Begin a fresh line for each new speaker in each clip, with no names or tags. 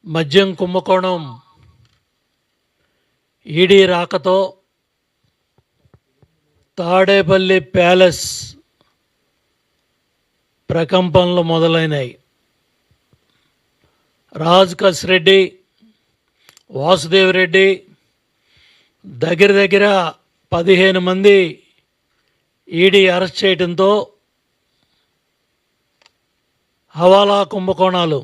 మద్యం కుంభకోణం ఈడీ రాకతో తాడేపల్లి ప్యాలెస్ ప్రకంపనలు మొదలైనాయి. రాజ్ కస్ రెడ్డి, వాసుదేవ్ రెడ్డి దగ్గర 15 మంది ఈడీ అరెస్ట్ చేయడంతో హవాలా కుంభకోణాలు,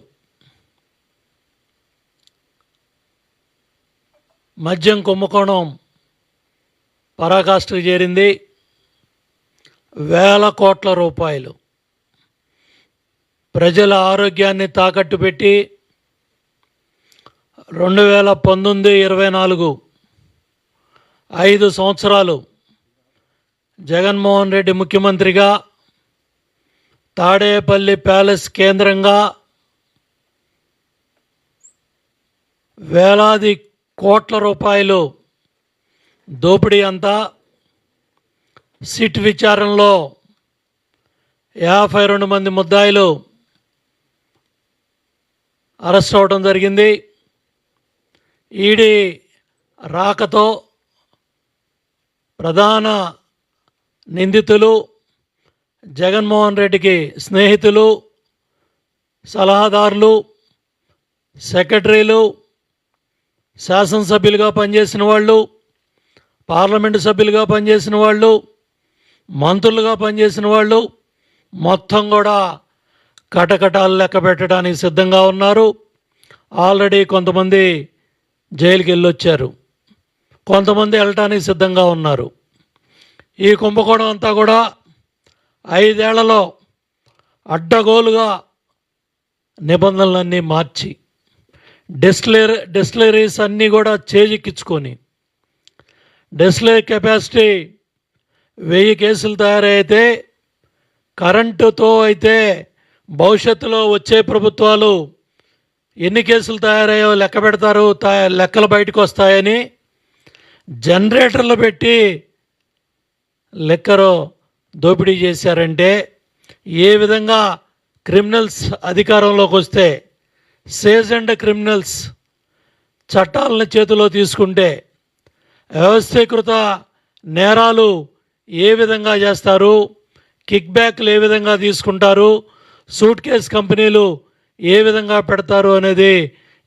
మద్యం కుంభకోణం పరాకాష్ఠకు చేరింది. వేల కోట్ల రూపాయలు ప్రజల ఆరోగ్యాన్ని తాకట్టు పెట్టి 2019-24 5 సంవత్సరాలు జగన్మోహన్ రెడ్డి ముఖ్యమంత్రిగా తాడేపల్లి ప్యాలెస్ కేంద్రంగా వేలాది కోట్ల రూపాయలు దోపిడీ అంతా సిట్ విచారణలో 52 మంది ముద్దాయిలు అరెస్ట్ అవడం జరిగింది. ఈడీ రాకతో ప్రధాన నిందితులు, జగన్మోహన్ రెడ్డికి స్నేహితులు, సలహాదారులు, సెక్రటరీలు, శాసనసభ్యులుగా పనిచేసిన వాళ్ళు, పార్లమెంటు సభ్యులుగా పనిచేసిన వాళ్ళు, మంత్రులుగా పనిచేసిన వాళ్ళు మొత్తం కూడా కటకటాలు లెక్క పెట్టడానికి సిద్ధంగా ఉన్నారు. ఆల్రెడీ కొంతమంది జైలుకి వెళ్ళొచ్చారు, కొంతమంది వెళ్ళటానికి సిద్ధంగా ఉన్నారు. ఈ కుంభకోణం అంతా కూడా 5 ఏళ్లలో అడ్డగోలుగా నిబంధనలన్నీ మార్చి డిస్టిలరీస్ అన్నీ కూడా చేజిక్కించుకొని, డిస్టిలరీ కెపాసిటీ 1000 కేసులు తయారైతే, కరెంటుతో అయితే భవిష్యత్తులో వచ్చే ప్రభుత్వాలు ఎన్ని కేసులు తయారయ్యో లెక్క పెడతారు, లెక్కలు బయటకు వస్తాయని జనరేటర్లు పెట్టి లెక్కరు దోపిడీ చేశారంటే, ఏ విధంగా క్రిమినల్స్ అధికారంలోకి వస్తే, సేజెండ్ క్రిమినల్స్ చట్టాలను చేతిలో తీసుకుంటే, వ్యవస్థీకృత నేరాలు ఏ విధంగా చేస్తారు, కిక్ బ్యాక్లు ఏ విధంగా తీసుకుంటారు, సూట్ కేస్ కంపెనీలు ఏ విధంగా పెడతారు అనేది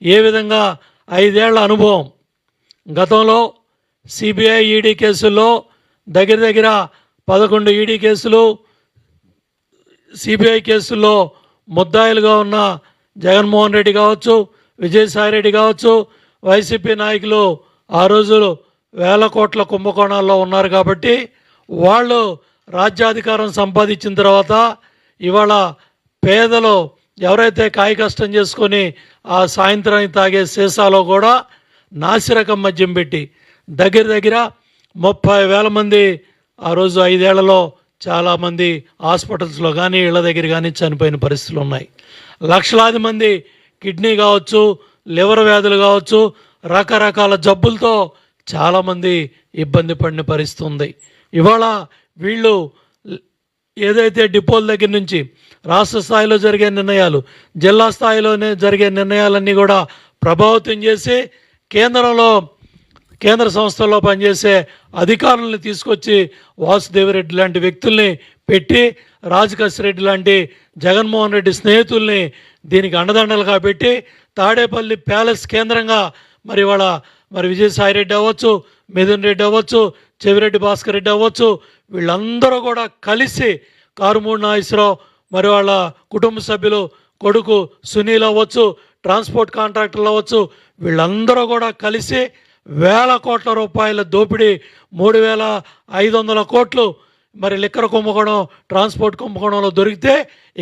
ఏ విధంగా 5 ఏళ్ల అనుభవం. గతంలో సిబిఐ ఈడీ కేసుల్లో దగ్గర 11 ఈడీ కేసులు, సిబిఐ కేసుల్లో ముద్దాయిలుగా ఉన్న జగన్మోహన్ రెడ్డి కావచ్చు, విజయసాయిరెడ్డి కావచ్చు, వైసీపీ నాయకులు ఆ రోజులు వేల కోట్ల కుంభకోణాల్లో ఉన్నారు. కాబట్టి వాళ్ళు రాజ్యాధికారం సంపాదించిన తర్వాత ఇవాళ పేదలు ఎవరైతే కాయ కష్టం చేసుకొని ఆ సాయంత్రానికి తాగే సీసాలో కూడా నాసిరకం మద్యం పెట్టి దగ్గర 30,000 మంది ఆ రోజు 5 ఏళ్లలో చాలామంది హాస్పిటల్స్లో కానీ ఇళ్ల దగ్గర కానీ చనిపోయిన పరిస్థితులు ఉన్నాయి. లక్షలాది మంది కిడ్నీ కావచ్చు, లివర్ వ్యాధులు కావచ్చు, రకరకాల జబ్బులతో చాలామంది ఇబ్బంది పడిన పరిస్థితి ఉంది. ఇవాళ వీళ్ళు ఏదైతే డిపోల దగ్గర నుంచి రాష్ట్ర స్థాయిలో జరిగే నిర్ణయాలు, జిల్లా స్థాయిలోనే జరిగే నిర్ణయాలన్నీ కూడా ప్రభావితం చేసి కేంద్ర సంస్థల్లో పనిచేసే అధికారులను తీసుకొచ్చి వాసుదేవరెడ్డి లాంటి వ్యక్తుల్ని పెట్టి, రాజకస్ రెడ్డి లాంటి జగన్మోహన్ రెడ్డి స్నేహితుల్ని దీనికి అండదండలుగా పెట్టి, తాడేపల్లి ప్యాలెస్ కేంద్రంగా మరి విజయసాయిరెడ్డి అవ్వచ్చు, మిథున్ రెడ్డి అవ్వచ్చు, చెవిరెడ్డి భాస్కర్ రెడ్డి అవ్వచ్చు, వీళ్ళందరూ కూడా కలిసి కారుమూడి నాగేశ్వరరావు, మరి వాళ్ళ కుటుంబ సభ్యులు కొడుకు సునీల్ అవ్వచ్చు, ట్రాన్స్పోర్ట్ కాంట్రాక్టర్లు అవ్వచ్చు, వీళ్ళందరూ కూడా కలిసి వేల కోట్ల రూపాయల దోపిడీ, 3,500 కోట్లు మరి లిక్కర్ కుంభకోణం, ట్రాన్స్పోర్ట్ కుంభకోణంలో దొరికితే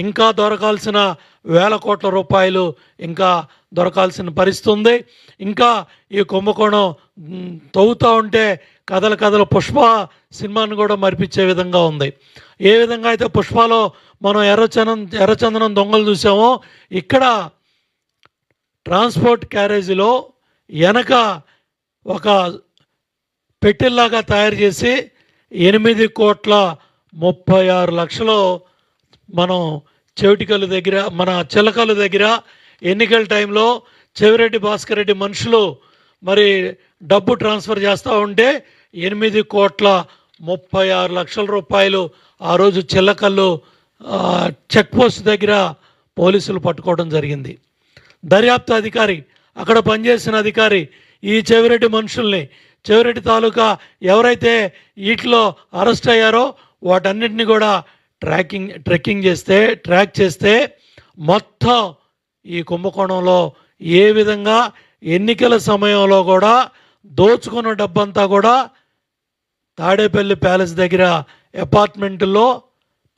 ఇంకా దొరకాల్సిన వేల కోట్ల రూపాయలు ఇంకా దొరకాల్సిన పరిస్థితి ఉంది. ఇంకా ఈ కుంభకోణం తవ్వుతూ ఉంటే కథలు పుష్ప సినిమాను కూడా మరిపించే విధంగా ఉంది. ఏ విధంగా అయితే పుష్పలో మనం ఎర్రచందనం దొంగలు చూసామో, ఇక్కడ ట్రాన్స్పోర్ట్ క్యారేజీలో వెనక ఒక పెట్టెల్లాగా తయారు చేసి 8,36,00,000 మనం చెవిటికల దగ్గర, మన చిలకల దగ్గర ఎన్నికల టైంలో చెవిరెడ్డి భాస్కర్ రెడ్డి మనుషులు మరి డబ్బు ట్రాన్స్ఫర్ చేస్తూ ఉంటే 8,36,00,000 రూపాయలు ఆ రోజు చిల్లకల్లు చెక్ పోస్ట్ దగ్గర పోలీసులు పట్టుకోవడం జరిగింది. దర్యాప్తు అధికారి, అక్కడ పనిచేసిన అధికారి ఈ చెవిరెడ్డి మనుషుల్ని, చెవిరెడ్డి తాలూకా ఎవరైతే వీటిలో అరెస్ట్ అయ్యారో వాటన్నిటిని కూడా ట్రాక్ చేస్తే మొత్తం ఈ కుంభకోణంలో ఏ విధంగా ఎన్నికల సమయంలో కూడా దోచుకున్న డబ్బంతా కూడా తాడేపల్లి ప్యాలెస్ దగ్గర అపార్ట్మెంట్లో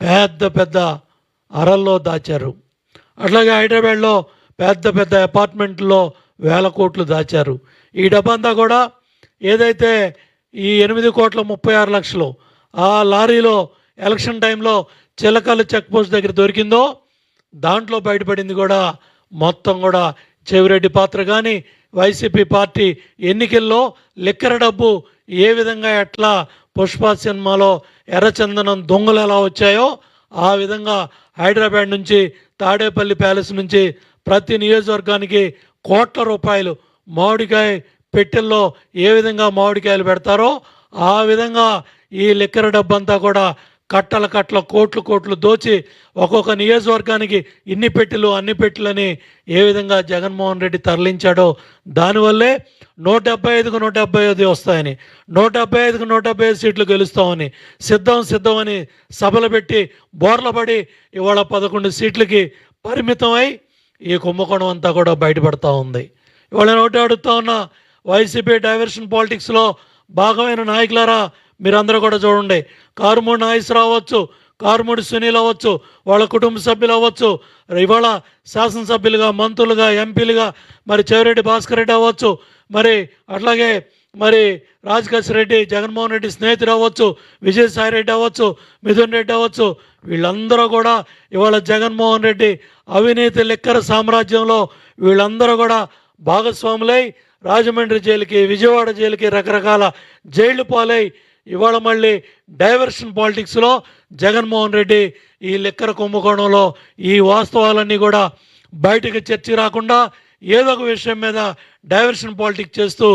పెద్ద పెద్ద అరల్లో దాచారు. అట్లాగే హైదరాబాద్లో పెద్ద పెద్ద అపార్ట్మెంట్లో 1,000 కోట్లు దాచారు. ఈ డబ్బంతా కూడా ఏదైతే ఈ 8,36,00,000 ఆ లారీలో ఎలక్షన్ టైంలో చిలకల్లు చెక్ పోస్ట్ దగ్గర దొరికిందో దాంట్లో బయటపడింది కూడా మొత్తం కూడా చెవిరెడ్డి పాత్ర. కానీ వైసీపీ పార్టీ ఎన్నికల్లో లిక్కర డబ్బు ఏ విధంగా ఎట్లా పుష్ప సినిమాలో ఎర్రచందనం దొంగలు ఎలా వచ్చాయో ఆ విధంగా హైదరాబాద్ నుంచి తాడేపల్లి ప్యాలెస్ నుంచి ప్రతి నియోజకవర్గానికి కోట్ల రూపాయలు మామిడికాయ పెట్టెల్లో ఏ విధంగా మామిడికాయలు పెడతారో ఆ విధంగా ఈ లిక్కర డబ్బంతా కూడా కట్టల కోట్లు దోచి ఒక్కొక్క నియోజకవర్గానికి ఇన్ని పెట్టెలు అన్ని పెట్టెలని ఏ విధంగా జగన్మోహన్ రెడ్డి తరలించాడో దానివల్లే 175కు 175 వస్తాయని, 175కు 175 సీట్లు గెలుస్తామని సిద్ధం అని సభలు పెట్టి బోర్ల పడి ఇవాళ 11 సీట్లకి పరిమితమై ఈ కుంభకోణం అంతా కూడా బయటపడతా ఉంది. ఇవాళ ఒకటి అడుగుతా ఉన్నా, వైసీపీ డైవర్షన్ పాలిటిక్స్లో భాగమైన నాయకులారా మీరందరూ కూడా చూడండి. కారుమూడి నాగేశ్వరరావు అవ్వచ్చు, కారుమూడి సునీల్ అవ్వచ్చు, వాళ్ళ కుటుంబ సభ్యులు అవ్వచ్చు, ఇవాళ శాసనసభ్యులుగా మంత్రులుగా ఎంపీలుగా మరి చెవిరెడ్డి భాస్కర్ రెడ్డి అవ్వచ్చు, మరి అట్లాగే మరి రాజకేశ్ రెడ్డి జగన్మోహన్ రెడ్డి స్నేహితుడు అవ్వచ్చు, విజయసాయి రెడ్డి అవ్వచ్చు, మిథున్ రెడ్డి అవ్వచ్చు, వీళ్ళందరూ కూడా ఇవాళ జగన్మోహన్ రెడ్డి అవినీతి లిక్కర సామ్రాజ్యంలో వీళ్ళందరూ కూడా భాగస్వాములై రాజమండ్రి జైలుకి, విజయవాడ జైలుకి, రకరకాల జైళ్ళు పాలై ఇవాళ మళ్ళీ డైవర్షన్ పాలిటిక్స్లో జగన్మోహన్ రెడ్డి ఈ లిక్కర కుంభకోణంలో ఈ వాస్తవాలన్నీ కూడా బయటకు చర్చ రాకుండా ఏదో ఒక విషయం మీద డైవర్షన్ పాలిటిక్స్ చేస్తూ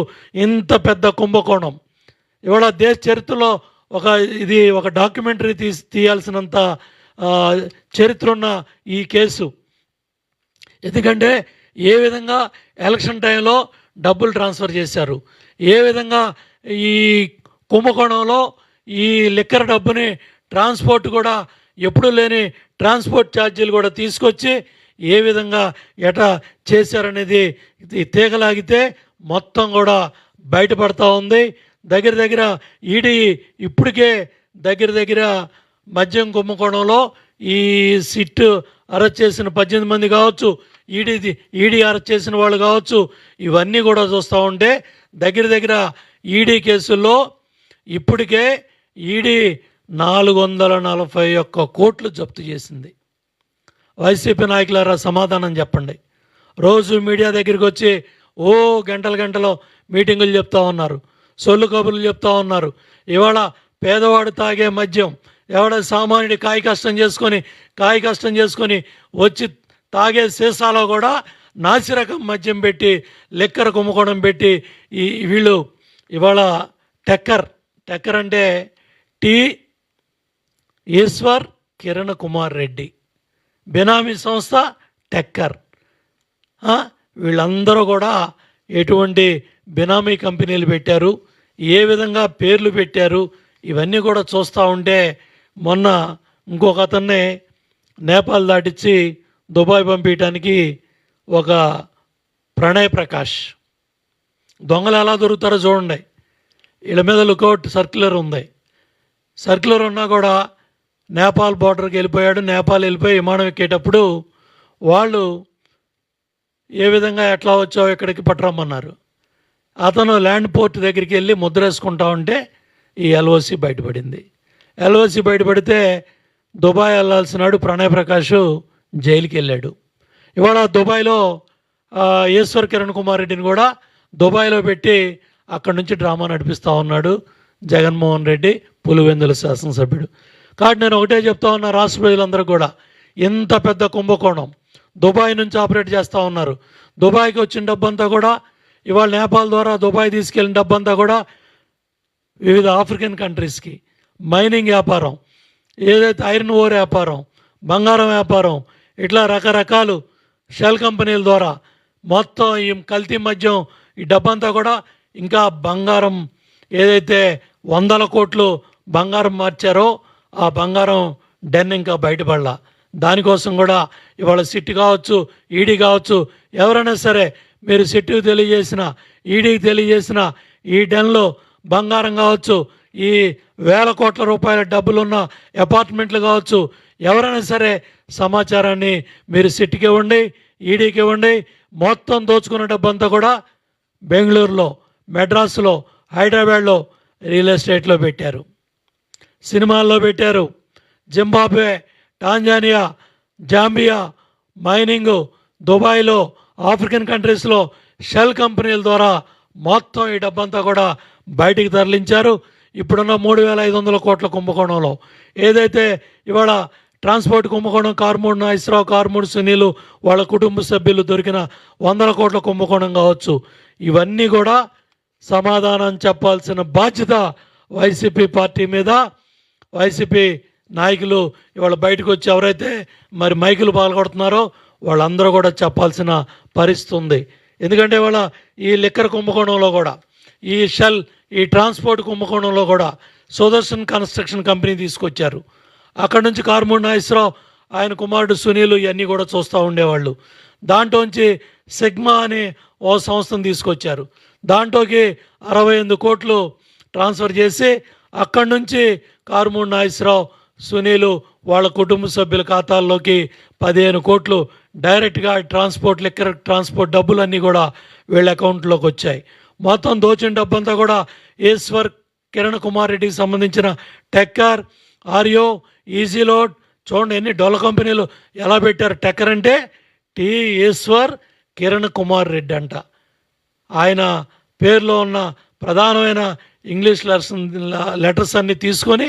ఇంత పెద్ద కుంభకోణం ఇవాళ దేశ చరిత్రలో ఒక డాక్యుమెంటరీ తీయాల్సినంత చరిత్ర ఉన్న ఈ కేసు. ఎందుకంటే ఏ విధంగా ఎలక్షన్ టైంలో డబ్బులు ట్రాన్స్ఫర్ చేశారు, ఏ విధంగా ఈ కుంభకోణంలో ఈ లిక్కర్ డబ్బుని ట్రాన్స్పోర్ట్ కూడా ఎప్పుడూ లేని ట్రాన్స్పోర్ట్ ఛార్జీలు కూడా తీసుకొచ్చి ఏ విధంగా ఎటా చేశారనేది తీగలాగితే మొత్తం కూడా బయటపడతా ఉంది. దగ్గర ఈడీ ఇప్పటికే దగ్గర మద్యం కుంభకోణంలో ఈ సిట్ అరెస్ట్ చేసిన 18 మంది కావచ్చు, ఈడీ అరెస్ట్ చేసిన వాళ్ళు కావచ్చు, ఇవన్నీ కూడా చూస్తూ ఉంటే దగ్గర ఈడీ కేసుల్లో ఇప్పటికే ఈడీ 441 కోట్లు జప్తు చేసింది. వైసీపీ నాయకులారా సమాధానం చెప్పండి. రోజు మీడియా దగ్గరికి వచ్చి గంటలు మీటింగులు చెప్తా ఉన్నారు, సొల్లు కబుర్లు చెప్తా ఉన్నారు. ఇవాళ పేదవాడు తాగే మద్యం ఎవడ సామాన్యుడి కాయ కష్టం చేసుకొని వచ్చి తాగే సీసాలో కూడా నాసిరకం మద్యం పెట్టి లిక్కర కుంభకోణం పెట్టి వీళ్ళు ఇవాళ టెక్కర్ అంటే టి ఈశ్వర్ కిరణ్ కుమార్ రెడ్డి బినామీ సంస్థ టెక్కర్. వీళ్ళందరూ కూడా ఎటువంటి బినామీ కంపెనీలు పెట్టారు, ఏ విధంగా పేర్లు పెట్టారు, ఇవన్నీ కూడా చూస్తూ ఉంటే మొన్న ఇంకొక అతన్ని నేపాల్ దాటించి దుబాయ్ పంపించడానికి ఒక ప్రణయ్ ప్రకాష్ దొంగలు ఎలా దొరుకుతారో చూడండి. వీళ్ళ మీద లుకౌట్ సర్క్యులర్ ఉంది. సర్క్యులర్ ఉన్నా కూడా నేపాల్ బార్డర్కి వెళ్ళిపోయాడు. నేపాల్ వెళ్ళిపోయి విమానం ఎక్కేటప్పుడు వాళ్ళు ఏ విధంగా ఎట్లా వచ్చావు ఇక్కడికి పట్టరమ్మన్నారు. అతను ల్యాండ్ పోర్ట్ దగ్గరికి వెళ్ళి ముద్ర వేసుకుంటా ఉంటే ఈ ఎల్ఓసి బయటపడింది. ఎల్ఓసి బయటపడితే దుబాయ్ వెళ్ళాల్సినాడు ప్రణయ్ ప్రకాష్ జైలుకి వెళ్ళాడు. ఇవాళ దుబాయ్లో ఈశ్వర్ కిరణ్ కుమార్ రెడ్డిని కూడా దుబాయ్లో పెట్టి అక్కడి నుంచి డ్రామా నడిపిస్తూ ఉన్నాడు జగన్మోహన్ రెడ్డి, పులివెందుల శాసనసభ్యుడు. కాబట్టి నేను ఒకటే చెప్తా ఉన్నా రాష్ట్ర ప్రజలందరూ కూడా, ఇంత పెద్ద కుంభకోణం దుబాయ్ నుంచి ఆపరేట్ చేస్తూ ఉన్నారు. దుబాయ్కి వచ్చిన డబ్బంతా కూడా ఇవాళ నేపాల్ ద్వారా దుబాయ్ తీసుకెళ్ళిన డబ్బంతా కూడా వివిధ ఆఫ్రికన్ కంట్రీస్కి మైనింగ్ వ్యాపారం, ఏదైతే ఐరన్ ఓర్ వ్యాపారం, బంగారం వ్యాపారం, ఇట్లా రకరకాలు షెల్ కంపెనీల ద్వారా మొత్తం ఈ కల్తీ మద్యం ఈ డబ్బంతా కూడా ఇంకా బంగారం ఏదైతే 100 కోట్లు బంగారం మార్చారో ఆ బంగారం డెన్ ఇంకా బయటపడలా. దానికోసం కూడా ఇవాళ సిట్ కావచ్చు, ఈడీ కావచ్చు, ఎవరైనా సరే మీరు సిట్కి తెలియజేసిన, ఈడీకి తెలియజేసిన ఈ డెన్లో బంగారం కావచ్చు, ఈ వేల కోట్ల రూపాయల డబ్బులున్న అపార్ట్మెంట్లు కావచ్చు, ఎవరైనా సరే సమాచారాన్ని మీరు సిట్కి ఇవ్వండి, ఈడీకి ఇవ్వండి. మొత్తం దోచుకున్న డబ్బంతా కూడా బెంగళూరులో, మెడ్రాస్లో, హైదరాబాద్లో రియల్ ఎస్టేట్లో పెట్టారు, సినిమాల్లో పెట్టారు. జింబాబ్వే, టాంజానియా, జాంబియా మైనింగు, దుబాయ్లో, ఆఫ్రికన్ కంట్రీస్లో షెల్ కంపెనీల ద్వారా మొత్తం ఈ డబ్బంతా కూడా బయటికి తరలించారు. ఇప్పుడున్న 3,500 కోట్ల కుంభకోణంలో ఏదైతే ఇవాళ ట్రాన్స్పోర్ట్ కుంభకోణం, కార్మూడ్ నాగేశ్వరరావు, కార్మూడ్ సునీలు వాళ్ళ కుటుంబ సభ్యులు దొరికిన 100 కోట్ల కుంభకోణం కావచ్చు, ఇవన్నీ కూడా సమాధానం చెప్పాల్సిన బాధ్యత వైసీపీ పార్టీ మీద. వైసీపీ నాయకులు ఇవాళ బయటకు వచ్చి ఎవరైతే మరి మైకులు పాల్గొడుతున్నారో వాళ్ళందరూ కూడా చెప్పాల్సిన పరిస్థితి ఉంది. ఎందుకంటే వాళ్ళ ఈ లిక్కర్ కుంభకోణంలో కూడా, ఈ షెల్, ఈ ట్రాన్స్పోర్ట్ కుంభకోణంలో కూడా సుదర్శన్ కన్స్ట్రక్షన్ కంపెనీ తీసుకొచ్చారు. అక్కడ నుంచి కార్మూడ్ నాగేశ్వరరావు, ఆయన కుమారుడు సునీలు ఇవన్నీ కూడా చూస్తూ ఉండేవాళ్ళు. దాంట్లోంచి సిగ్మా అనే ఓ సంస్థను తీసుకొచ్చారు. దాంట్లోకి 68 కోట్లు ట్రాన్స్ఫర్ చేసి అక్కడి నుంచి కార్మూడ్ నాగేశ్వరరావు, సునీలు వాళ్ళ కుటుంబ సభ్యుల ఖాతాల్లోకి 15 కోట్లు డైరెక్ట్గా ట్రాన్స్పోర్ట్, లిక్కర్ ట్రాన్స్పోర్ట్ డబ్బులన్నీ కూడా వీళ్ళ అకౌంట్లోకి వచ్చాయి. మొత్తం దోచిన డబ్బంతా కూడా ఈశ్వర్, కిరణ్ కుమార్ రెడ్డికి సంబంధించిన టెక్కర్, ఆర్యో, ఈజీ లోడ్, చూడండి ఎన్ని డొల్ల కంపెనీలు ఎలా పెట్టారు. టెక్కర్ అంటే టి ఈశ్వర్ కిరణ్ కుమార్ రెడ్డి అంట. ఆయన పేరులో ఉన్న ప్రధానమైన ఇంగ్లీష్ లెటర్స్ అన్ని తీసుకొని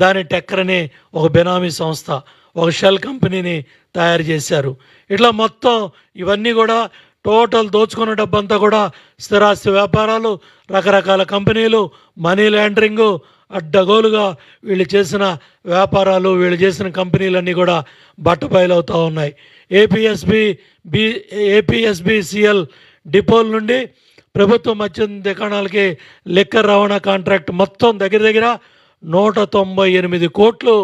దాని టెక్కర్ అనే ఒక బెనామీ సంస్థ, ఒక షెల్ కంపెనీని తయారు చేశారు. ఇట్లా మొత్తం ఇవన్నీ కూడా టోటల్ దోచుకున్న డబ్బంతా కూడా స్థిరాస్తి వ్యాపారాలు, రకరకాల కంపెనీలు, మనీ లాండరింగు, అడ్డగోలుగా వీళ్ళు చేసిన వ్యాపారాలు, వీళ్ళు చేసిన కంపెనీలన్నీ కూడా బట్టబయలవుతూ ఉన్నాయి. ఏపీఎస్బిసిఎల్ డిపోల నుండి ప్రభుత్వ మద్యం దుకాణాలకి లిక్కర్ రవాణా కాంట్రాక్ట్ మొత్తం దగ్గర దగ్గర 198 కోట్లు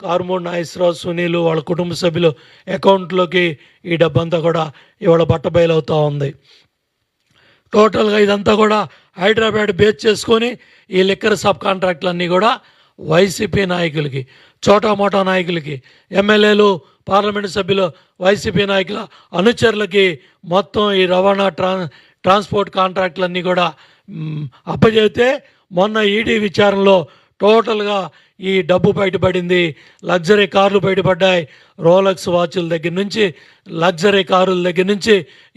కార్మూడ్ నాగేశ్వరరావు, సునీలు వాళ్ళ కుటుంబ సభ్యులు అకౌంట్లోకి ఈ డబ్బంతా కూడా ఇవాళ బట్టబయలవుతూ ఉంది. టోటల్గా ఇదంతా కూడా హైదరాబాద్ బేస్ చేసుకొని ఈ లిక్కర్ సబ్ కాంట్రాక్టులన్నీ కూడా వైసీపీ నాయకులకి, చోటా మోటా నాయకులకి, ఎమ్మెల్యేలు, పార్లమెంటు సభ్యులు, వైసీపీ నాయకుల అనుచరులకి మొత్తం ఈ రవాణా ట్రాన్స్పోర్ట్ కాంట్రాక్టులన్నీ కూడా అప్పచెబితే మొన్న ఈడీ విచారణలో టోటల్గా ఈ డబ్బు బయటపడింది. లగ్జరీ కార్లు బయటపడ్డాయి. రోలక్స్ వాచ్ల దగ్గర నుంచి, లగ్జరీ కారుల దగ్గర నుంచి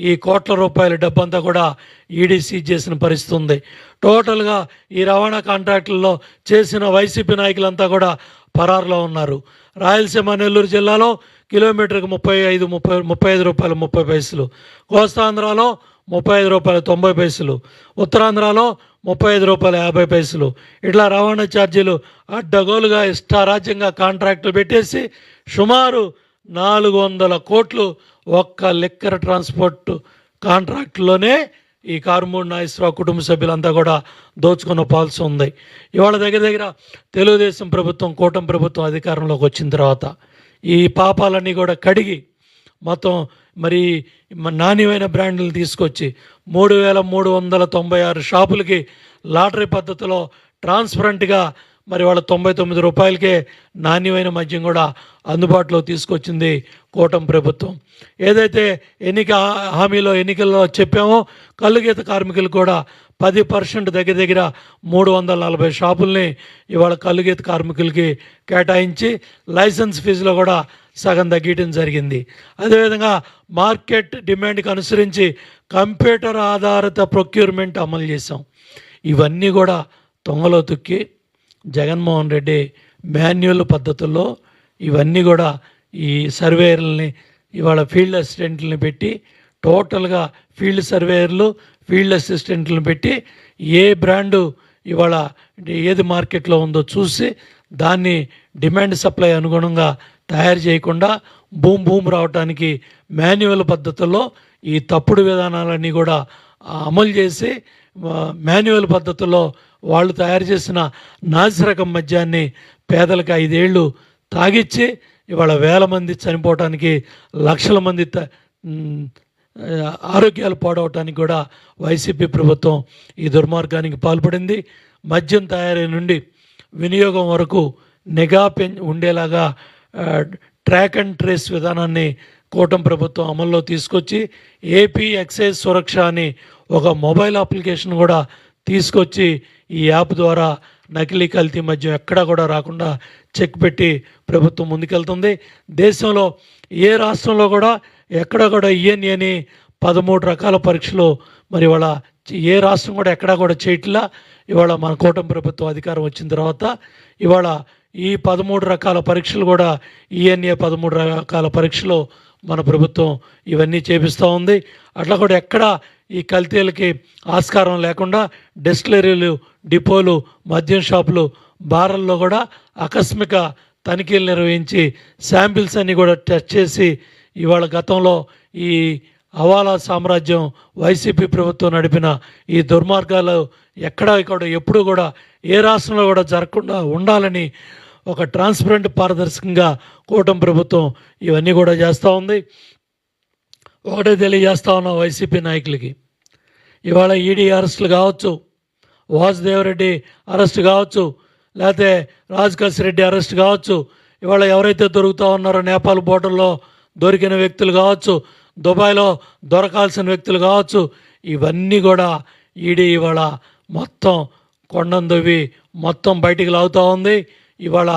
ఈ కోట్ల రూపాయల డబ్బంతా కూడా ఈడీ సీజ్ చేసిన పరిస్థితి ఉంది. టోటల్గా ఈ రవాణా కాంట్రాక్టుల్లో చేసిన వైసీపీ నాయకులంతా కూడా పరారులో ఉన్నారు. రాయలసీమ, నెల్లూరు జిల్లాలో కిలోమీటర్కి 35 రూపాయలు 30 పైసలు, కోస్తాంధ్రాలో 35 రూపాయలు 90 పైసలు, ఉత్తరాంధ్రలో 35 రూపాయలు 50 పైసలు, ఇట్లా రవాణా ఛార్జీలు అడ్డగోలుగా ఇష్టారాజ్యంగా కాంట్రాక్టులు పెట్టేసి సుమారు 400 కోట్లు ఒక్క లిక్కర్ ట్రాన్స్పోర్ట్ కాంట్రాక్టులోనే ఈ కార్మూడ్ నాగేశ్వరరావు కుటుంబ సభ్యులంతా కూడా దోచుకున్న పాలసీ ఉంది. ఇవాళ దగ్గర దగ్గర తెలుగుదేశం ప్రభుత్వం, కూటమి ప్రభుత్వం అధికారంలోకి వచ్చిన తర్వాత ఈ పాపాలన్నీ కూడా కడిగి మొత్తం మరి నాణ్యమైన బ్రాండ్లు తీసుకొచ్చి 3,396 షాపులకి లాటరీ పద్ధతిలో ట్రాన్స్పరెంట్గా మరి వాళ్ళ 99 రూపాయలకే నాణ్యమైన మద్యం కూడా అందుబాటులో తీసుకొచ్చింది కూటమి ప్రభుత్వం. ఏదైతే ఎన్నికల్లో చెప్పామో కల్లుగీత కార్మికులు కూడా 10% దగ్గర దగ్గర 340 షాపుల్ని ఇవాళ కల్లుగీత కార్మికులకి కేటాయించి లైసెన్స్ ఫీజులో కూడా సగం తగ్గించడం జరిగింది. అదేవిధంగా మార్కెట్ డిమాండ్కి అనుసరించి కంప్యూటర్ ఆధారిత ప్రొక్యూర్మెంట్ అమలు చేసాం. ఇవన్నీ కూడా తొంగలో తొక్కి జగన్మోహన్ రెడ్డి మాన్యువల్ పద్ధతుల్లో ఇవన్నీ కూడా ఈ సర్వేయర్లని, ఇవాళ ఫీల్డ్ అసిస్టెంట్లని పెట్టి టోటల్గా ఫీల్డ్ సర్వేయర్లు, ఫీల్డ్ అసిస్టెంట్లను పెట్టి ఏ బ్రాండు ఇవాళ ఏది మార్కెట్లో ఉందో చూసి దాన్ని డిమాండ్ సప్లై అనుగుణంగా తయారు చేయకుండా భూమి రావడానికి మాన్యువల్ పద్ధతుల్లో ఈ తప్పుడు విధానాలన్నీ కూడా అమలు చేసి మాన్యువల్ పద్ధతుల్లో వాళ్ళు తయారు చేసిన నాసిరకం మద్యాన్ని పేదలకు 5 ఏళ్ళు తాగిచ్చి ఇవాళ వేల మంది చనిపోవటానికి, లక్షల మంది ఆరోగ్యాలు పాడవటానికి కూడా వైసీపీ ప్రభుత్వం ఈ దుర్మార్గానికి పాల్పడింది. మద్యం తయారీ నుండి వినియోగం వరకు నిఘా ఉండేలాగా ట్రాక్ అండ్ ట్రేస్ విధానాన్ని కూటమి ప్రభుత్వం అమల్లో తీసుకొచ్చి ఏపీ ఎక్సైజ్ సురక్ష అని ఒక మొబైల్ అప్లికేషన్ కూడా తీసుకొచ్చి ఈ యాప్ ద్వారా నకిలీ కల్తీ మద్యం ఎక్కడా కూడా రాకుండా చెక్ పెట్టి ప్రభుత్వం ముందుకెళ్తుంది. దేశంలో ఏ రాష్ట్రంలో కూడా ఎక్కడ కూడా ఇయని 13 రకాల పరీక్షలు మరి ఇవాళ ఏ రాష్ట్రం కూడా ఎక్కడా కూడా చేయట్లా. ఇవాళ మన కూటమి ప్రభుత్వం అధికారం వచ్చిన తర్వాత ఇవాళ ఈ 13 రకాల పరీక్షలు కూడా ఈఎన్ఏ 13 రకాల పరీక్షలు మన ప్రభుత్వం ఇవన్నీ చేపిస్తూ ఉంది. అట్లా కూడా ఎక్కడ ఈ కల్తీలకి ఆస్కారం లేకుండా డిస్టిలరీలు, డిపోలు, మద్యం షాపులు, బార్ల్లో కూడా ఆకస్మిక తనిఖీలు నిర్వహించి శాంపిల్స్ అన్నీ కూడా టెస్ట్ చేసి ఇవాళ గతంలో ఈ హవాలా సామ్రాజ్యం వైసీపీ ప్రభుత్వం నడిపిన ఈ దుర్మార్గాలు ఎక్కడా ఇక్కడ ఎప్పుడూ కూడా ఏ రాష్ట్రంలో కూడా జరగకుండా ఉండాలని ఒక ట్రాన్స్పరెంట్, పారదర్శకంగా కూటమి ప్రభుత్వం ఇవన్నీ కూడా చేస్తూ ఉంది. ఒకటే తెలియజేస్తా ఉన్నాం వైసీపీ నాయకులకి, ఇవాళ ఈడీ అరెస్టులు కావచ్చు, వాసుదేవరెడ్డి అరెస్ట్ కావచ్చు, లేకపోతే రాజకేశ్ రెడ్డి అరెస్ట్ కావచ్చు, ఇవాళ ఎవరైతే దొరుకుతూ ఉన్నారో నేపాల్ బోర్డర్లో దొరికిన వ్యక్తులు కావచ్చు, దుబాయ్లో దొరకాల్సిన వ్యక్తులు కావచ్చు, ఇవన్నీ కూడా ఈడీ ఇవాళ మొత్తం కొండందొవి మొత్తం బయటికి లాగుతూ ఉంది. ఇవాళ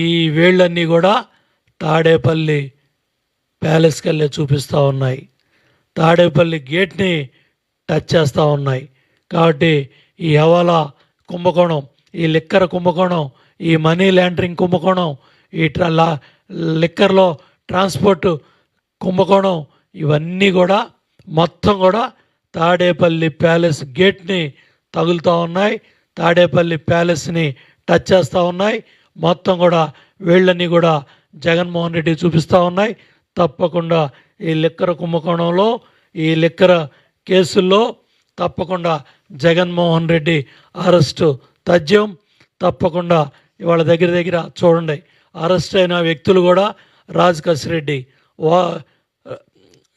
ఈ వేళ్ళన్నీ కూడా తాడేపల్లి ప్యాలెస్కి వెళ్ళి చూపిస్తూ ఉన్నాయి, తాడేపల్లి గేట్ని టచ్ చేస్తూ ఉన్నాయి. కాబట్టి ఈ హవాలా కుంభకోణం, ఈ లిక్కర్ కుంభకోణం, ఈ మనీ లాండరింగ్ కుంభకోణం, ఈ లిక్కర్లో ట్రాన్స్పోర్ట్ కుంభకోణం, ఇవన్నీ కూడా మొత్తం కూడా తాడేపల్లి ప్యాలెస్ గేట్ని తగులుతూ ఉన్నాయి, తాడేపల్లి ప్యాలెస్ని టచ్ చేస్తూ ఉన్నాయి. మొత్తం కూడా వీళ్ళని కూడా జగన్మోహన్ రెడ్డి చూపిస్తూ ఉన్నాయి. తప్పకుండా ఈ లిక్కర్ కుంభకోణంలో, ఈ లిక్కర్ కేసుల్లో తప్పకుండా జగన్మోహన్ రెడ్డి అరెస్టు తథ్యం. తప్పకుండా ఇవాళ దగ్గర చూడండి, అరెస్ట్ అయిన వ్యక్తులు కూడా Rajakesh Reddy,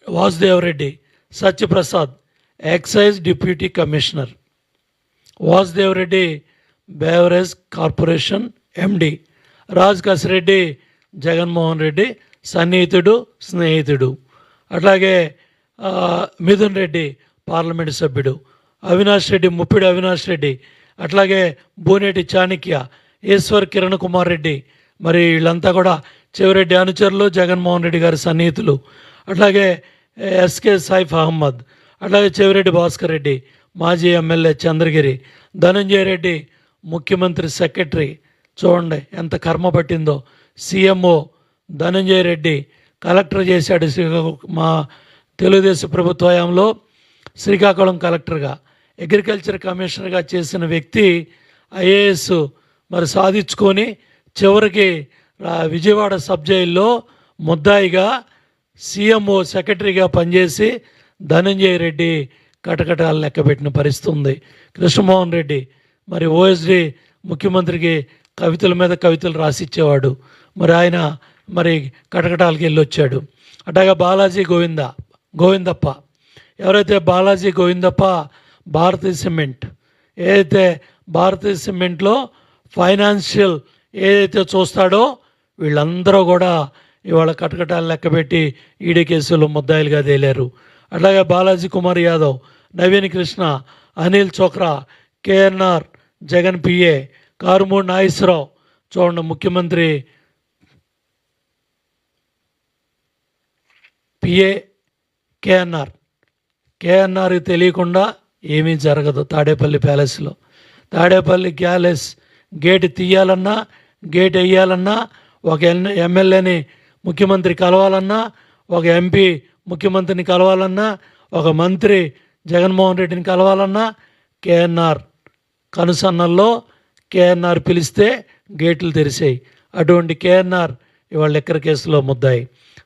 Vasudeva Reddy, Satyaprasad excise deputy commissioner, Vasudeva Reddy beverage corporation MD, Rajakesh Reddy Jaganmohan Reddy సన్నిహితుడు, స్నేహితుడు. అట్లాగే మిథున్ రెడ్డి పార్లమెంటు సభ్యుడు, అవినాష్ రెడ్డి ముప్పిడి అవినాష్ రెడ్డి, అట్లాగే బూనేటి చాణక్య, ఈశ్వర్ కిరణ్ కుమార్ రెడ్డి, మరి వీళ్ళంతా కూడా చెవిరెడ్డి అనుచరులు, జగన్మోహన్ రెడ్డి గారి సన్నిహితులు. అట్లాగే ఎస్కే సైఫ్ అహ్మద్, అట్లాగే చెవిరెడ్డి భాస్కర్ రెడ్డి మాజీ ఎమ్మెల్యే చంద్రగిరి, ధనంజయ రెడ్డి ముఖ్యమంత్రి సెక్రటరీ, చూడండి ఎంత కర్మ పట్టిందో. సీఎంఓ ధనంజయ రెడ్డి కలెక్టర్ చేశాడు మా తెలుగుదేశం ప్రభుత్వ హయాంలో, శ్రీకాకుళం కలెక్టర్గా, అగ్రికల్చర్ కమిషనర్గా చేసిన వ్యక్తి ఐఏఎస్ మరి సాధించుకొని చివరికి విజయవాడ సబ్ జైల్లో ముద్దాయిగా సీఎంఓ సెక్రటరీగా పనిచేసి ధనంజయ రెడ్డి కటకటాలు లెక్కబెట్టిన పరిస్థితి ఉంది. కృష్ణమోహన్ రెడ్డి మరి ఓఎస్డి ముఖ్యమంత్రికి కవితల మీద కవితలు రాసిచ్చేవాడు, మరి ఆయన మరి కటకటాలకి వెళ్ళొచ్చాడు. అట్లాగా బాలాజీ గోవిందప్ప, ఎవరైతే బాలాజీ గోవిందప్ప భారతీయ సిమెంట్, ఏదైతే భారతీయ సిమెంట్లో ఫైనాన్షియల్ ఏదైతే చూస్తాడో వీళ్ళందరూ కూడా ఇవాళ కటకటాలు లెక్కబెట్టి ఈడీ కేసులో ముద్దాయిలుగా తేలారు. అట్లాగే బాలాజీ కుమార్ యాదవ్, నవీన్ కృష్ణ, అనిల్ చోక్రా, కేఎన్ఆర్, జగన్ పిఏ, కారుమూడి నాగేశ్వరరావు, చూడండి ముఖ్యమంత్రి పిఏ కేఎన్ఆర్కి తెలియకుండా ఏమీ జరగదు. తాడేపల్లి ప్యాలెస్లో తాడేపల్లి ప్యాలెస్ గేట్ తీయాలన్నా, గేట్ వేయాలన్నా, ఒక ఎమ్మెల్యేని ముఖ్యమంత్రి కలవాలన్నా, ఒక ఎంపీ ముఖ్యమంత్రిని కలవాలన్నా, ఒక మంత్రి జగన్మోహన్ రెడ్డిని కలవాలన్నా కేఎన్ఆర్ కనుసన్నల్లో కేఎన్ఆర్ పిలిస్తే గేట్లు తెరిచాయి. అటువంటి కేఎన్ఆర్ ఇవాళ లిక్కర్ కేసులో ముద్దాయి.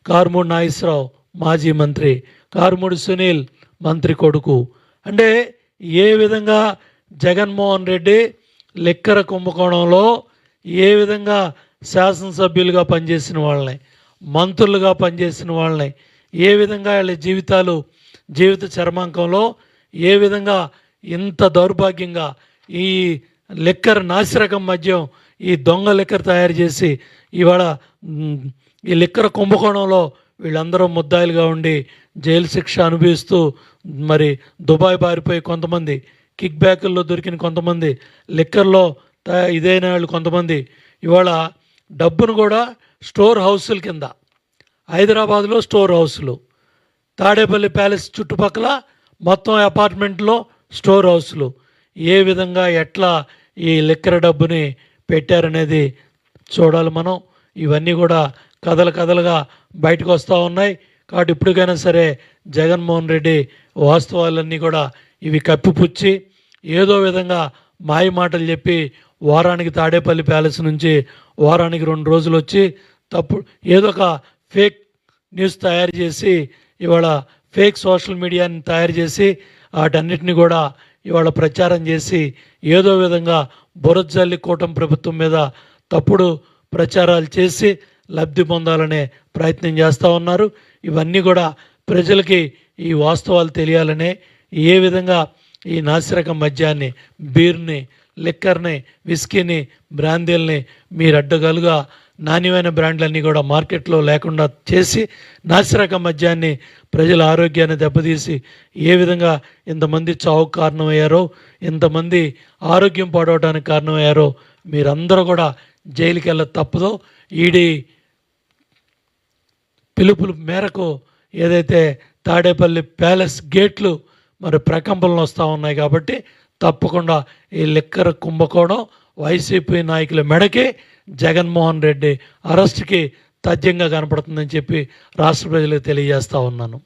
కారుమూడి నాగేశ్వరరావు మాజీ మంత్రి, కారుమూడి సునీల్ మంత్రి కొడుకు. అంటే ఏ విధంగా జగన్మోహన్ రెడ్డి లిక్కర్ కుంభకోణంలో ఏ విధంగా శాసనసభ్యులుగా పనిచేసిన వాళ్ళని, మంత్రులుగా పనిచేసిన వాళ్ళని ఏ విధంగా వాళ్ళ జీవిత చర్మాంకంలో ఏ విధంగా ఇంత దౌర్భాగ్యంగా ఈ లిక్కర్ నాసిరకం మద్యం, ఈ దొంగ లిక్కర్ తయారు చేసి ఇవాళ ఈ లిక్కర్ కుంభకోణంలో వీళ్ళందరూ ముద్దాయిలుగా ఉండి జైలు శిక్ష అనుభవిస్తూ మరి దుబాయ్ పారిపోయి కొంతమంది, కిక్ బ్యాకుల్లో దొరికిన కొంతమంది, లిక్కర్లో ఇదైన వాళ్ళు కొంతమంది ఇవాళ డబ్బును కూడా స్టోర్ హౌసుల కింద, హైదరాబాద్లో స్టోర్ హౌసులు, తాడేపల్లి ప్యాలెస్ చుట్టుపక్కల మొత్తం అపార్ట్మెంట్లో స్టోర్ హౌసులు, ఏ విధంగా ఎట్లా ఈ లిక్కర్ డబ్బుని పెట్టారనేది చూడాలి మనం. ఇవన్నీ కూడా కథలుగా బయటకు వస్తూ ఉన్నాయి. కాబట్టి ఇప్పటికైనా సరే జగన్మోహన్ రెడ్డి వాస్తవాలన్నీ కూడా ఇవి కప్పిపుచ్చి ఏదో విధంగా మాయ మాటలు చెప్పి వారానికి తాడేపల్లి ప్యాలెస్ నుంచి వారానికి 2 రోజులు వచ్చి ఏదో ఒక ఫేక్ న్యూస్ తయారు చేసి ఇవాళ ఫేక్ సోషల్ మీడియాని తయారు చేసి వాటన్నిటిని కూడా ఇవాళ ప్రచారం చేసి ఏదో విధంగా బురజల్లి కూటమి ప్రభుత్వం మీద తప్పుడు ప్రచారాలు చేసి లబ్ధి పొందాలనే ప్రయత్నం చేస్తూ ఉన్నారు. ఇవన్నీ కూడా ప్రజలకి ఈ వాస్తవాలు తెలియాలనే ఏ విధంగా ఈ నాసిరకం మద్యాన్ని, బీర్ని, లిక్కర్ని, విస్కీని, బ్రాందీల్ని మీరు అడ్డగలుగా నాణ్యమైన బ్రాండ్లన్నీ కూడా మార్కెట్లో లేకుండా చేసి నాసిరకం మద్యాన్ని ప్రజల ఆరోగ్యాన్ని దెబ్బతీసి ఏ విధంగా ఇంతమంది చావుకు కారణమయ్యారో, ఇంతమంది ఆరోగ్యం పాడవడానికి కారణమయ్యారో మీరందరూ కూడా జైలుకి వెళ్ళ తప్పదో. ఈడీ పిలుపుల మేరకు ఏదైతే తాడేపల్లి ప్యాలెస్ గేట్లు మరి ప్రకంపనలు వస్తూ ఉన్నాయి. కాబట్టి తప్పకుండా ఈ లిక్కర్ కుంభకోణం వైసీపీ నాయకుల మెడకి జగన్మోహన్ రెడ్డి అరెస్ట్కి తథ్యంగా కనపడుతుందని చెప్పి రాష్ట్ర ప్రజలకు తెలియజేస్తూ ఉన్నాను.